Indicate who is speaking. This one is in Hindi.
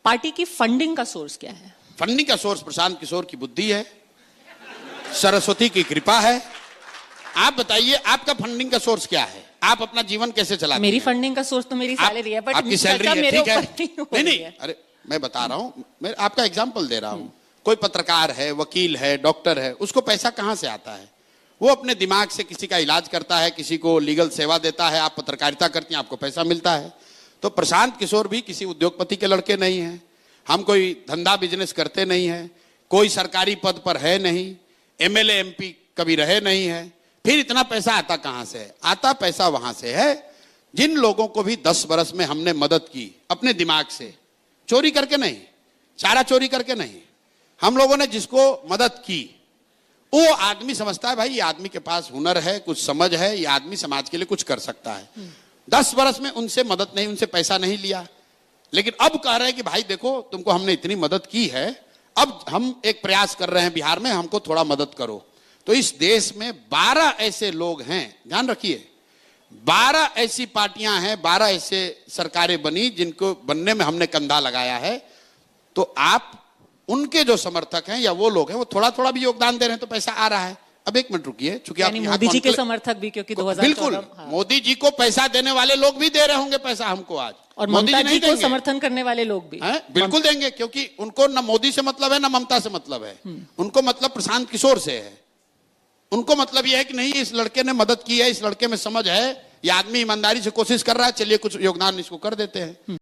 Speaker 1: पार्टी की फंडिंग का सोर्स क्या है?
Speaker 2: फंडिंग का सोर्स प्रशांत किशोर की बुद्धि है, सरस्वती की कृपा है। आप बताइए आपका फंडिंग का सोर्स क्या है? आप अपना जीवन कैसे चलाते हैं?
Speaker 1: मेरी फंडिंग का सोर्स तो मेरी सैलरी है, बट
Speaker 2: आपकी सैलरी है,
Speaker 1: मेरे
Speaker 2: ठीक है।
Speaker 1: ऊपर नहीं हो रही
Speaker 2: नहीं,
Speaker 1: है।
Speaker 2: अरे मैं बता रहा हूं, मैं आपका एग्जांपल दे रहा हूं। कोई पत्रकार है, वकील है, डॉक्टर है, उसको पैसा कहां से आता है? वो अपने दिमाग से किसी का इलाज करता है, किसी को लीगल सेवा देता है। आप पत्रकारिता करती हैं, आपको पैसा मिलता है। तो प्रशांत किशोर भी किसी उद्योगपति के लड़के नहीं हैं। हम कोई धंधा बिजनेस करते नहीं है, कोई सरकारी पद पर है नहीं, एमएलए एमपी कभी रहे नहीं है। फिर इतना पैसा आता कहां से है? आता पैसा वहां से है जिन लोगों को भी 10 बरस में हमने मदद की अपने दिमाग से, चोरी करके नहीं, चारा चोरी करके नहीं। हम लोगों ने जिसको मदद की, वो आदमी समझता है भाई ये आदमी के पास हुनर है, कुछ समझ है, ये आदमी समाज के लिए कुछ कर सकता है। 10 बरस में उनसे मदद नहीं, उनसे पैसा नहीं लिया, लेकिन अब कह रहे हैं कि भाई देखो तुमको हमने इतनी मदद की है, अब हम एक प्रयास कर रहे हैं बिहार में, हमको थोड़ा मदद करो। तो इस देश में 12 ऐसे लोग हैं, ध्यान रखिए, 12 ऐसी पार्टियां हैं, 12 ऐसे सरकारें बनी जिनको बनने में हमने कंधा लगाया है। तो आप उनके जो समर्थक हैं या वो लोग हैं, वो थोड़ा थोड़ा भी योगदान दे रहे हैं तो पैसा आ रहा है। अब एक मिनट रुकिए, चूंकि आप
Speaker 1: मोदी जी के समर्थक भी, क्योंकि 2014
Speaker 2: बिल्कुल मोदी जी को पैसा देने वाले लोग भी दे रहे होंगे पैसा हमको आज,
Speaker 1: और ममता जी को समर्थन करने वाले लोग भी
Speaker 2: बिल्कुल देंगे, क्योंकि उनको न मोदी से मतलब है न ममता से मतलब है। उनको मतलब प्रशांत किशोर से है। उनको मतलब यह है कि नहीं, इस लड़के ने मदद की है, इस लड़के में समझ है, ये आदमी ईमानदारी से कोशिश कर रहा है, चलिए कुछ योगदान इसको कर देते हैं।